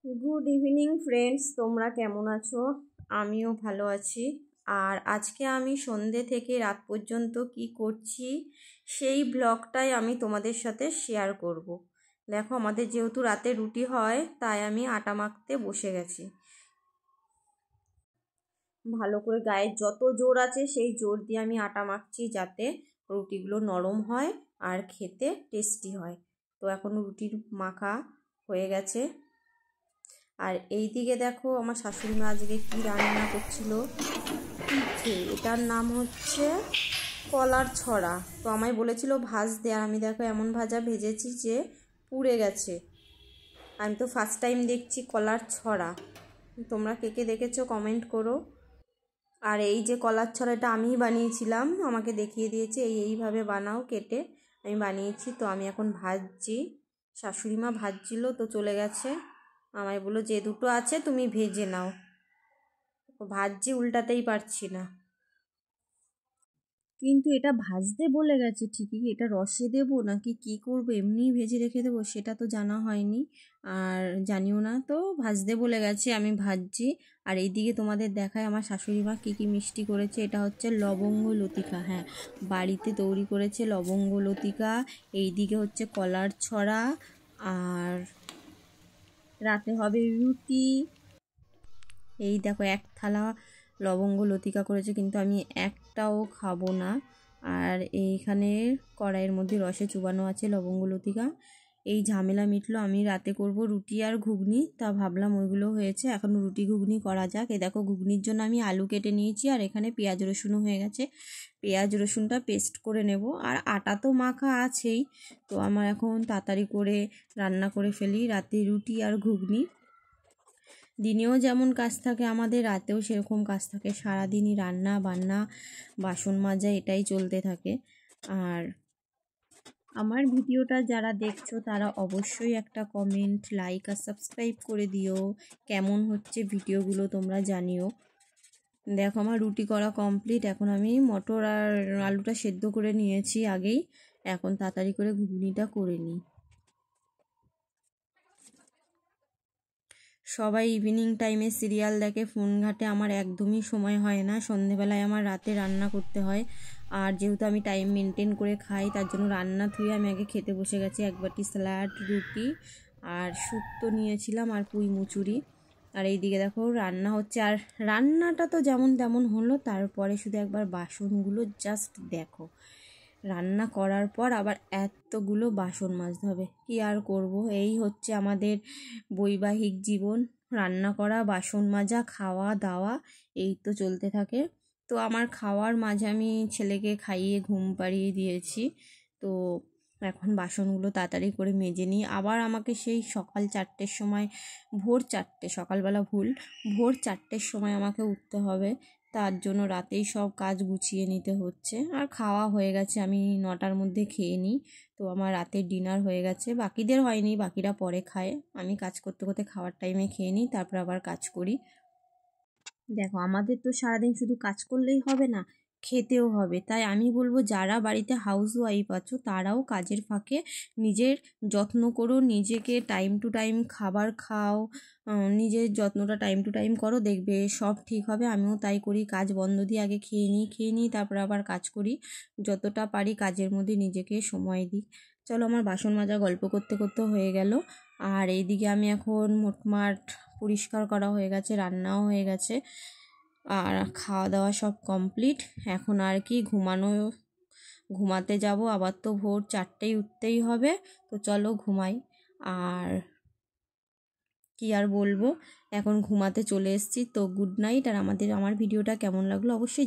Good evening friends, তোমরা কেমন আছো? আমিও ভালো আছি। আর আজকে আমি সন্ধে থেকে রাত পর্যন্ত কি করছি সেই ব্লগটাই আমি তোমাদের সাথে শেয়ার করব। দেখো, আমাদের যেহেতু রাতে রুটি হয় তাই আমি আটা মাখতে বসে গেছি। ভালো করে গায়ের যত জোর আছে সেই জোর দিয়ে আমি আটা মাখছি, যাতে রুটিগুলো নরম হয় আর খেতে টেস্টি হয়। তো এখন রুটির মাখা হয়ে গেছে। আর এই দিকে দেখো, আমার শাশুড়ি মা আজকে কি রান্না করছিল। পিঠে, এটার নাম হচ্ছে কলার ছড়া। তো আমায় বলেছিল ভাজতে, আর আমি দেখো এমন ভাজা ভেজেছি যে পুড়ে গেছে। আমি তো ফার্স্ট টাইম দেখছি কলার ছড়া। তোমরা কে কে দেখেছো কমেন্ট করো। আর এই যে কলার ছড়াটা আমিই বানিয়েছিলাম, আমাকে দেখিয়ে দিয়েছে এইভাবে বানাও, কেটে আমি বানিয়েছি। তো আমি এখন ভাজছি, শাশুড়ি মা ভাজছিল তো চলে গেছে। আমায় বললো যে দুটো আছে তুমি ভেজে নাও। ভাজছি, উল্টাতেই পারছি না। কিন্তু এটা ভাজতে বলে গেছে ঠিকই, এটা রসে দেবো নাকি কি করবো, এমনিই ভেজে রেখে দেবো সেটা তো জানা হয়নি, আর জানিও না। তো ভাজতে বলে গেছে, আমি ভাজছি। আর এইদিকে তোমাদের দেখায় আমার শাশুড়ি মা কী কী মিষ্টি করেছে। এটা হচ্ছে লবঙ্গ লতিকা, হ্যাঁ বাড়িতে তৈরি করেছে লবঙ্গ লতিকা। এইদিকে হচ্ছে কলার ছড়া, আর রাতে হবে রুটি। এই দেখো এক থালা লবঙ্গ লতিকা করেছে, কিন্তু আমি একটাও খাবো না। আর এইখানে কড়াইয়ের মধ্যে রসে চুবানো আছে লবঙ্গ লতিকা। এই ঝামেলা মিটলো, আমি রাতে করব রুটি আর ঘুগনি। তা ভাবলাম ওইগুলো হয়েছে, এখন রুটি ঘুগনি করা যাক। এই দেখো, ঘুগনির জন্য আমি আলু কেটে নিয়েছি, আর এখানে পেঁয়াজ রসুনও হয়ে গেছে। পেঁয়াজ রসুনটা পেস্ট করে নেব। আর আটা তো মাখা আছেই, তো আমার এখন তাড়াতাড়ি করে রান্না করে ফেলি রাতে রুটি আর ঘুগনি। দিনেও যেমন কাজ থাকে আমাদের, রাতেও সেরকম কাজ থাকে। সারাদিনই রান্না বান্না বাসন মাজা এটাই চলতে থাকে। আর আমার ভিডিওটা যারা দেখছো তারা অবশ্যই একটা কমেন্ট, লাইক আর সাবস্ক্রাইব করে দিও। কেমন হচ্ছে ভিডিওগুলো তোমরা জানিও। দেখো, আমার রুটি করা কমপ্লিট। এখন আমি মটর আর আলুটা সেদ্ধ করে নিয়েছি আগেই, এখন তাড়াতাড়ি করে ঘুগনিটা করে নিই। সবাই ইভিনিং টাইমে সিরিয়াল দেখে, ফোন ঘাটে, আমার একদমই সময় হয় না। সন্ধেবেলায় আমার রাতে রান্না করতে হয়, আর যেহেতু আমি টাইম মেনটেন করে খাই তার জন্য রান্না থুয়ে আমি আগে খেতে বসে গেছি। এক বাটি স্যালাড, রুটি আর শুক্তো নিয়েছিলাম, আর পুঁই মুচুরি। আর এইদিকে দেখো রান্না হচ্ছে, আর রান্নাটা তো যেমন তেমন হলো, তারপরে শুধু একবার বাসনগুলো জাস্ট দেখো। রান্না করার পর আবার এতগুলো বাসন মাজতে হবে, কি আর করব। এই হচ্ছে আমাদের বৈবাহিক জীবন, রান্না করা, বাসন মাজা, খাওয়া দাওয়া, এই তো চলতে থাকে। তো আমার খাওয়ার মাঝে আমি ছেলেকে খাইয়ে ঘুম পাড়িয়ে দিয়েছি। তো এখন বাসনগুলো তাড়াতাড়ি করে মেজে নিই। আবার আমাকে সেই সকাল 4টের সময়, ভোর 4টে, সকালবেলা ভুল, ভোর 4টের সময় আমাকে উঠতে হবে। তার জন্য রাতেই সব কাজ গুছিয়ে নিতে হচ্ছে। আর খাওয়া হয়ে গেছে, আমি 9টার মধ্যে খেয়ে নিই। তো আমার রাতের ডিনার হয়ে গেছে, বাকিদের হয়নি, বাকিরা পরে খায়। আমি কাজ করতে করতে খাওয়ার টাইমে খেয়ে নিই, তারপর আবার কাজ করি। দেখো, আমাদের তো সারাদিন শুধু কাজ করলেই হবে না, খেতেও হবে। তাই আমি বলবো যারা বাড়িতে হাউস ওয়াইফ আছো তারাও কাজের ফাঁকে নিজের যত্ন করো, নিজেকে টাইম টু টাইম খাবার খাও, নিজের যত্নটা টাইম টু টাইম করো, দেখবে সব ঠিক হবে। আমিও তাই করি, কাজ বন্ধ দিয়ে আগে খেয়ে নিই তারপর আবার কাজ করি। যতটা পারি কাজের মধ্যে নিজেকে সময় দিই। চলো, আমার বাসন মাজা গল্প করতে করতে হয়ে গেল। আর এইদিকে আমি এখন মোটমাট পরিষ্কার করা হয়ে গেছে, রান্নাও হয়ে গেছে, আর খাওয়া দাওয়া সব কমপ্লিট। এখন আর কি ঘুমাতে যাব, আবার তো ভোর 4টেই উঠতেই হবে। তো চলো ঘুমাই। আর কি আর বলবো, এখন ঘুমাতে চলে এসেছি। তো গুড নাইট। আর আমার ভিডিওটা কেমন লাগলো অবশ্যই